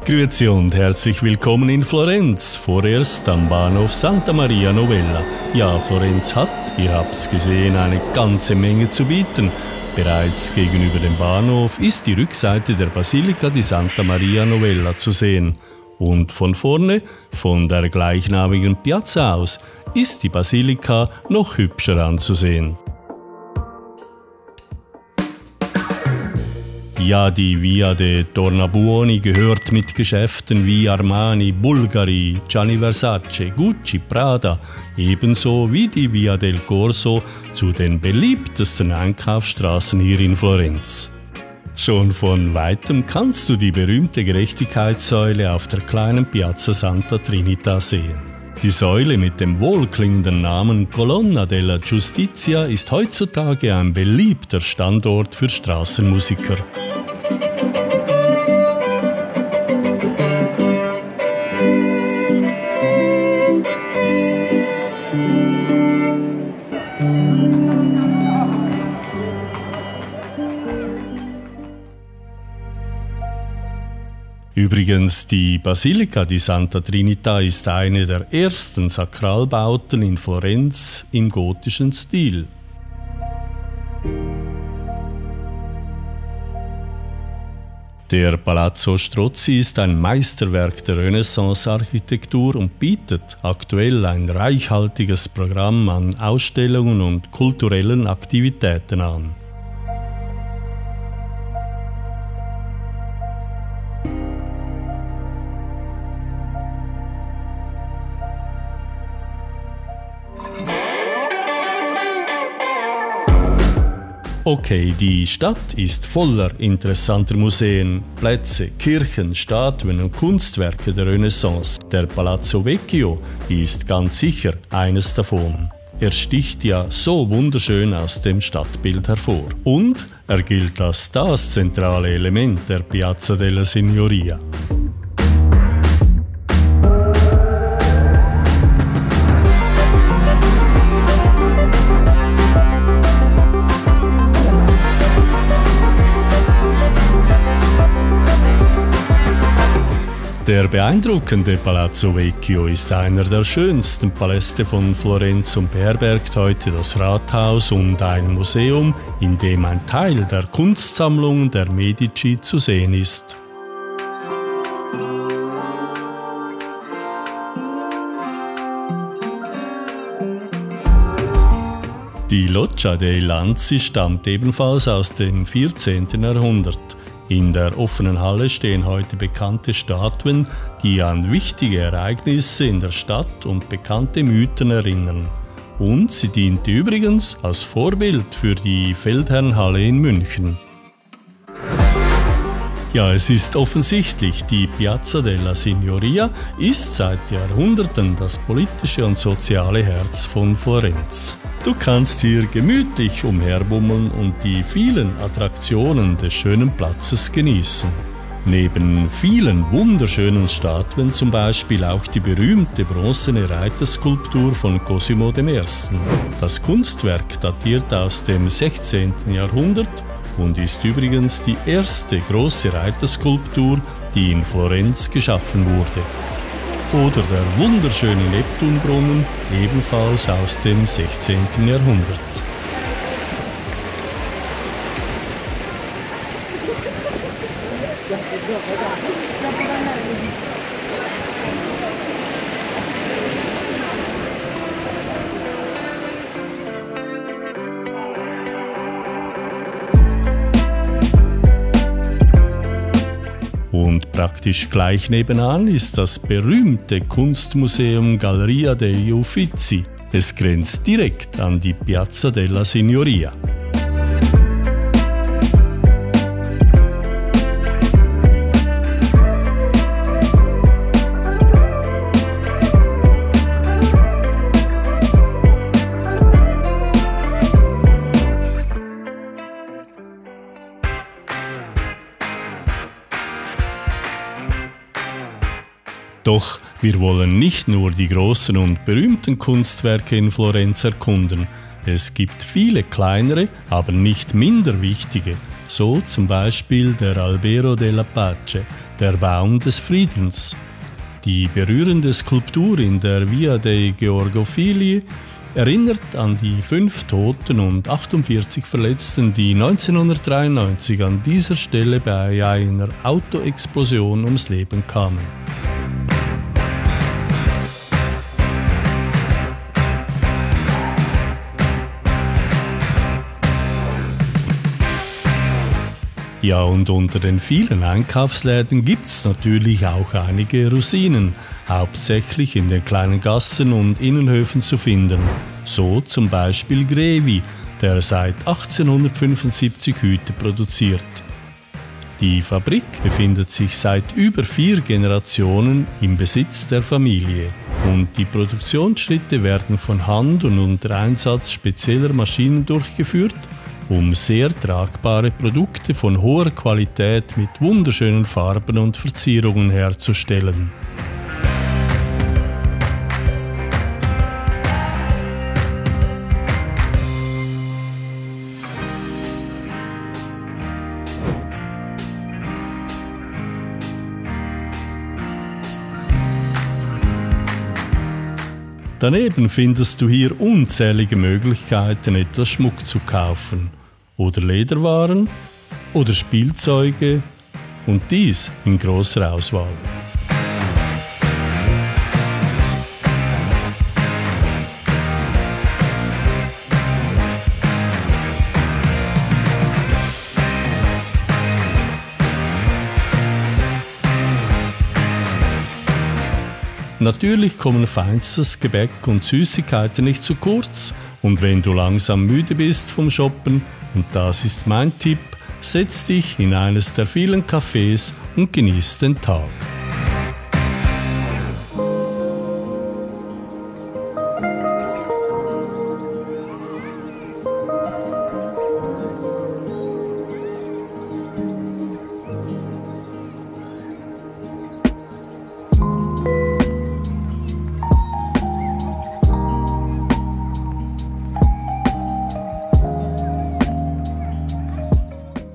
Grüezi und herzlich willkommen in Florenz, vorerst am Bahnhof Santa Maria Novella. Ja, Florenz hat, ihr habt's gesehen, eine ganze Menge zu bieten. Bereits gegenüber dem Bahnhof ist die Rückseite der Basilika di Santa Maria Novella zu sehen. Und von vorne, von der gleichnamigen Piazza aus, ist die Basilika noch hübscher anzusehen. Ja, die Via de Tornabuoni gehört mit Geschäften wie Armani, Bulgari, Gianni Versace, Gucci, Prada, ebenso wie die Via del Corso zu den beliebtesten Einkaufsstraßen hier in Florenz. Schon von weitem kannst du die berühmte Gerechtigkeitssäule auf der kleinen Piazza Santa Trinita sehen. Die Säule mit dem wohlklingenden Namen Colonna della Giustizia ist heutzutage ein beliebter Standort für Straßenmusiker. Übrigens, die Basilika di Santa Trinita ist eine der ersten Sakralbauten in Florenz im gotischen Stil. Der Palazzo Strozzi ist ein Meisterwerk der Renaissance-Architektur und bietet aktuell ein reichhaltiges Programm an Ausstellungen und kulturellen Aktivitäten an. Okay, die Stadt ist voller interessanter Museen, Plätze, Kirchen, Statuen und Kunstwerke der Renaissance. Der Palazzo Vecchio ist ganz sicher eines davon. Er sticht ja so wunderschön aus dem Stadtbild hervor. Und er gilt als das zentrale Element der Piazza della Signoria. Der beeindruckende Palazzo Vecchio ist einer der schönsten Paläste von Florenz und beherbergt heute das Rathaus und ein Museum, in dem ein Teil der Kunstsammlung der Medici zu sehen ist. Die Loggia dei Lanzi stammt ebenfalls aus dem 14. Jahrhundert. In der offenen Halle stehen heute bekannte Statuen, die an wichtige Ereignisse in der Stadt und bekannte Mythen erinnern. Und sie diente übrigens als Vorbild für die Feldherrnhalle in München. Ja, es ist offensichtlich, die Piazza della Signoria ist seit Jahrhunderten das politische und soziale Herz von Florenz. Du kannst hier gemütlich umherbummeln und die vielen Attraktionen des schönen Platzes genießen. Neben vielen wunderschönen Statuen zum Beispiel auch die berühmte bronzene Reiterskulptur von Cosimo I. Das Kunstwerk datiert aus dem 16. Jahrhundert und ist übrigens die erste große Reiterskulptur, die in Florenz geschaffen wurde. Oder der wunderschöne Neptunbrunnen, ebenfalls aus dem 16. Jahrhundert. Und praktisch gleich nebenan ist das berühmte Kunstmuseum Galleria degli Uffizi. Es grenzt direkt an die Piazza della Signoria. Doch wir wollen nicht nur die großen und berühmten Kunstwerke in Florenz erkunden. Es gibt viele kleinere, aber nicht minder wichtige. so zum Beispiel der Albero della Pace, der Baum des Friedens. Die berührende Skulptur in der Via dei Georgofili erinnert an die 5 Toten und 48 Verletzten, die 1993 an dieser Stelle bei einer Autoexplosion ums Leben kamen. Ja, und unter den vielen Einkaufsläden gibt's natürlich auch einige Rosinen, hauptsächlich in den kleinen Gassen und Innenhöfen zu finden. So zum Beispiel Grevi, der seit 1875 Hüte produziert. Die Fabrik befindet sich seit über 4 Generationen im Besitz der Familie und die Produktionsschritte werden von Hand und unter Einsatz spezieller Maschinen durchgeführt, um sehr tragbare Produkte von hoher Qualität mit wunderschönen Farben und Verzierungen herzustellen. Daneben findest du hier unzählige Möglichkeiten, etwas Schmuck zu kaufen oder Lederwaren oder Spielzeuge und dies in großer Auswahl. Natürlich kommen feinstes Gebäck und Süßigkeiten nicht zu kurz und wenn du langsam müde bist vom Shoppen, und das ist mein Tipp, setz dich in eines der vielen Cafés und genieß den Tag.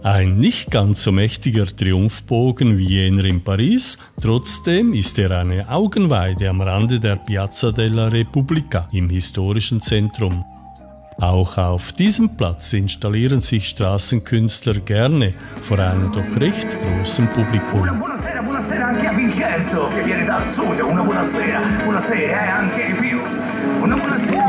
Ein nicht ganz so mächtiger Triumphbogen wie jener in Paris, trotzdem ist er eine Augenweide am Rande der Piazza della Repubblica im historischen Zentrum. Auch auf diesem Platz installieren sich Straßenkünstler gerne vor einem doch recht großen Publikum. Buonasera, buonasera anche a Vincenzo che viene dal sud, una buonasera, buonasera anche di più, una buonasera.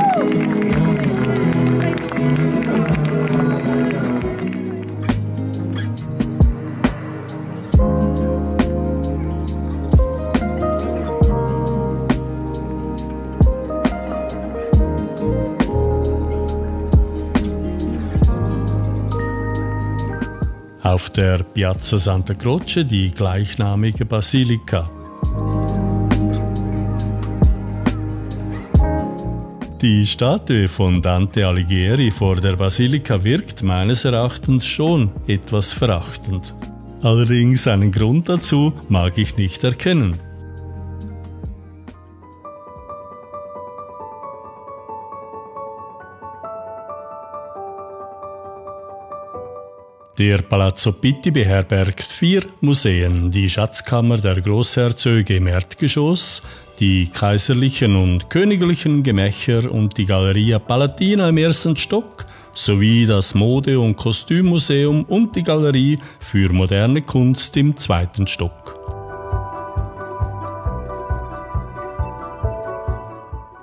Auf der Piazza Santa Croce die gleichnamige Basilika. Die Statue von Dante Alighieri vor der Basilika wirkt meines Erachtens schon etwas verachtend. Allerdings einen Grund dazu mag ich nicht erkennen. Der Palazzo Pitti beherbergt 4 Museen, die Schatzkammer der Großherzöge im Erdgeschoss, die kaiserlichen und königlichen Gemächer und die Galleria Palatina im 1. Stock, sowie das Mode- und Kostümmuseum und die Galerie für moderne Kunst im 2. Stock.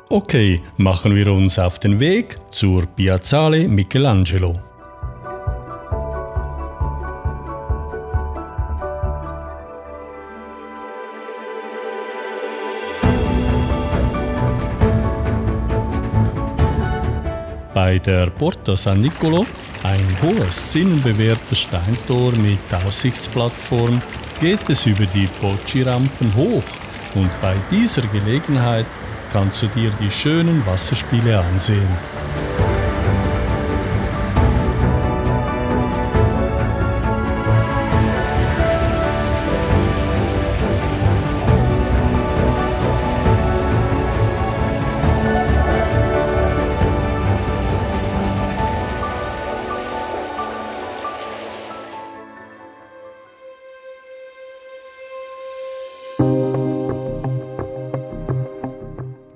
Okay, machen wir uns auf den Weg zur Piazzale Michelangelo. Bei der Porta San Niccolò, ein hohes, zinnenbewehrtes Steintor mit Aussichtsplattform, geht es über die Poggi-Rampen hoch und bei dieser Gelegenheit kannst du dir die schönen Wasserspiele ansehen.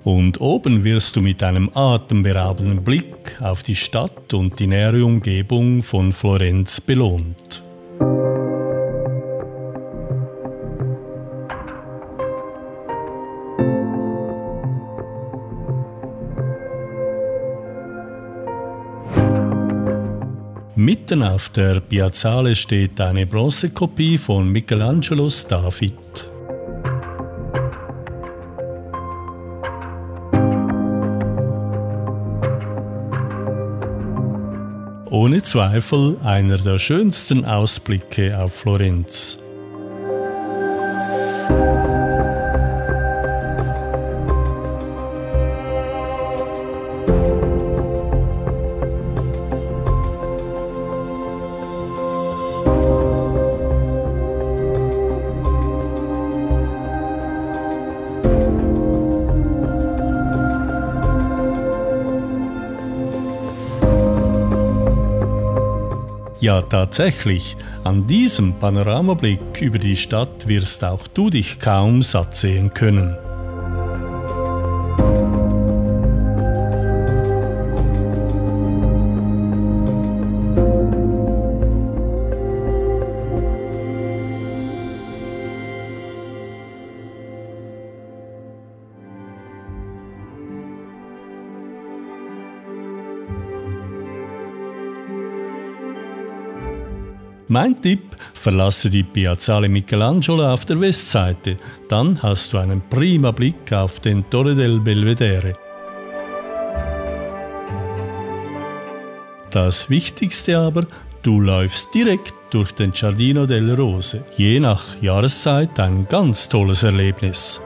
Und oben wirst du mit einem atemberaubenden Blick auf die Stadt und die nähere Umgebung von Florenz belohnt. Mitten auf der Piazzale steht eine Bronzekopie von Michelangelos David. Ohne Zweifel einer der schönsten Ausblicke auf Florenz. Ja, tatsächlich, an diesem Panoramablick über die Stadt wirst auch du dich kaum satt sehen können. Mein Tipp, verlasse die Piazzale Michelangelo auf der Westseite, dann hast du einen prima Blick auf den Torre del Belvedere. Das Wichtigste aber, du läufst direkt durch den Giardino delle Rose, je nach Jahreszeit ein ganz tolles Erlebnis.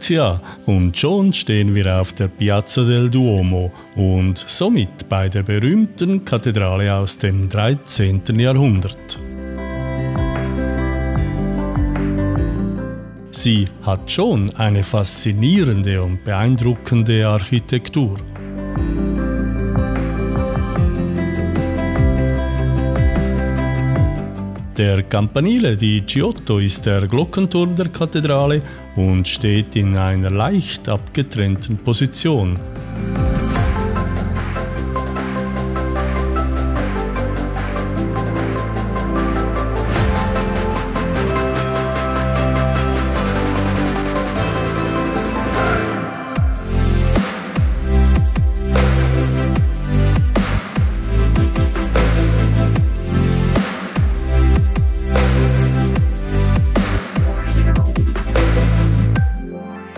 Tja, und schon stehen wir auf der Piazza del Duomo und somit bei der berühmten Kathedrale aus dem 13. Jahrhundert. Sie hat schon eine faszinierende und beeindruckende Architektur. Der Campanile di Giotto ist der Glockenturm der Kathedrale und steht in einer leicht abgetrennten Position.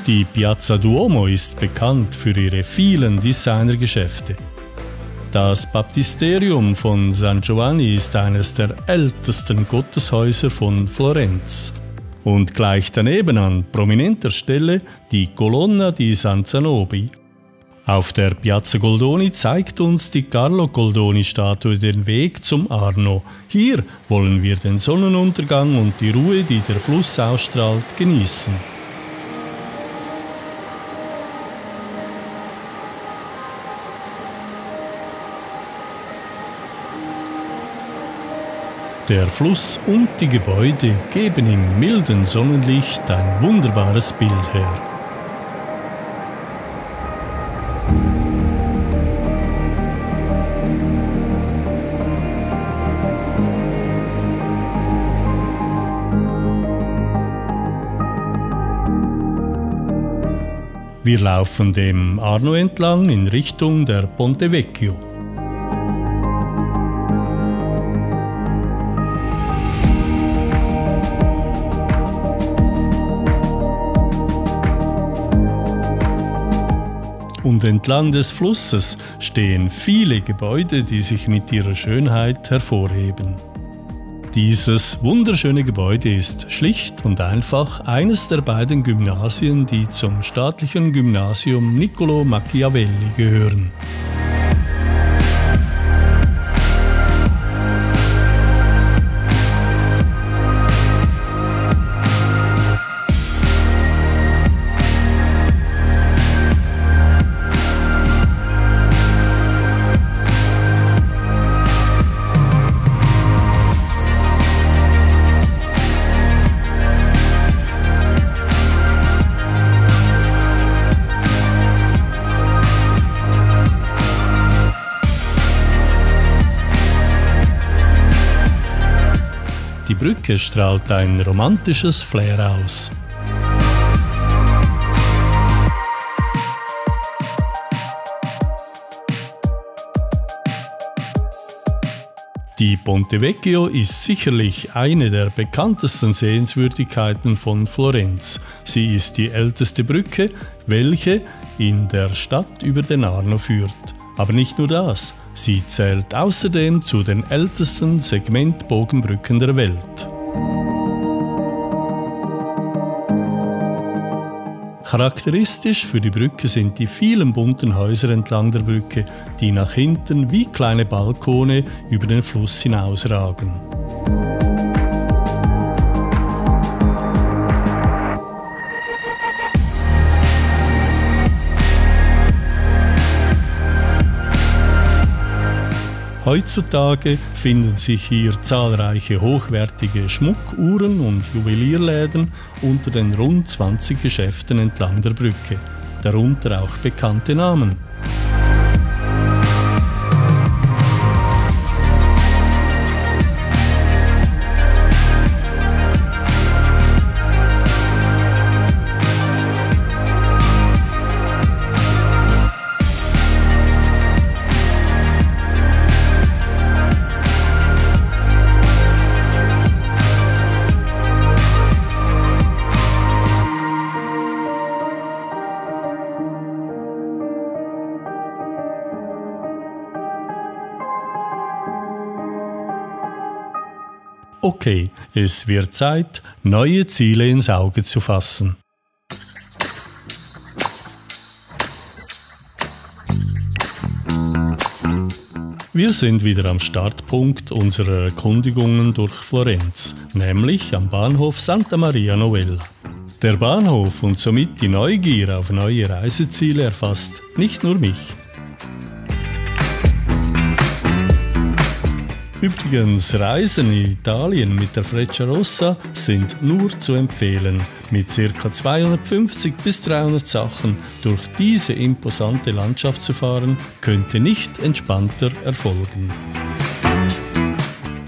Die Piazza Duomo ist bekannt für ihre vielen Designergeschäfte. Das Baptisterium von San Giovanni ist eines der ältesten Gotteshäuser von Florenz. Und gleich daneben an prominenter Stelle die Colonna di San Zanobi. Auf der Piazza Goldoni zeigt uns die Carlo Goldoni-Statue den Weg zum Arno. Hier wollen wir den Sonnenuntergang und die Ruhe, die der Fluss ausstrahlt, genießen. Der Fluss und die Gebäude geben im milden Sonnenlicht ein wunderbares Bild her. Wir laufen dem Arno entlang in Richtung der Ponte Vecchio. Und entlang des Flusses stehen viele Gebäude, die sich mit ihrer Schönheit hervorheben. Dieses wunderschöne Gebäude ist schlicht und einfach eines der beiden Gymnasien, die zum staatlichen Gymnasium Niccolò Machiavelli gehören. Die Brücke strahlt ein romantisches Flair aus. Die Ponte Vecchio ist sicherlich eine der bekanntesten Sehenswürdigkeiten von Florenz. Sie ist die älteste Brücke, welche in der Stadt über den Arno führt. Aber nicht nur das, sie zählt außerdem zu den ältesten Segmentbogenbrücken der Welt. Charakteristisch für die Brücke sind die vielen bunten Häuser entlang der Brücke, die nach hinten wie kleine Balkone über den Fluss hinausragen. Heutzutage finden sich hier zahlreiche hochwertige Schmuckuhren und Juwelierläden unter den rund 20 Geschäften entlang der Brücke, darunter auch bekannte Namen. Okay, es wird Zeit, neue Ziele ins Auge zu fassen. Wir sind wieder am Startpunkt unserer Erkundigungen durch Florenz, nämlich am Bahnhof Santa Maria Novella. Der Bahnhof und somit die Neugier auf neue Reiseziele erfasst nicht nur mich. Übrigens, Reisen in Italien mit der Frecciarossa sind nur zu empfehlen. Mit ca. 250 bis 300 Sachen durch diese imposante Landschaft zu fahren, könnte nicht entspannter erfolgen.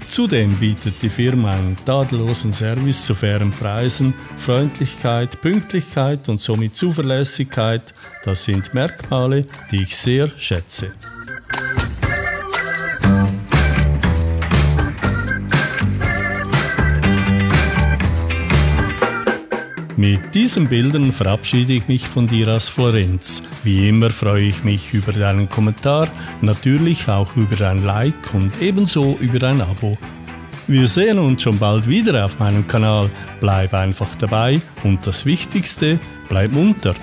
Zudem bietet die Firma einen tadellosen Service zu fairen Preisen, Freundlichkeit, Pünktlichkeit und somit Zuverlässigkeit. Das sind Merkmale, die ich sehr schätze. Mit diesen Bildern verabschiede ich mich von dir aus Florenz. Wie immer freue ich mich über deinen Kommentar, natürlich auch über dein Like und ebenso über ein Abo. Wir sehen uns schon bald wieder auf meinem Kanal. Bleib einfach dabei und das Wichtigste, bleib munter.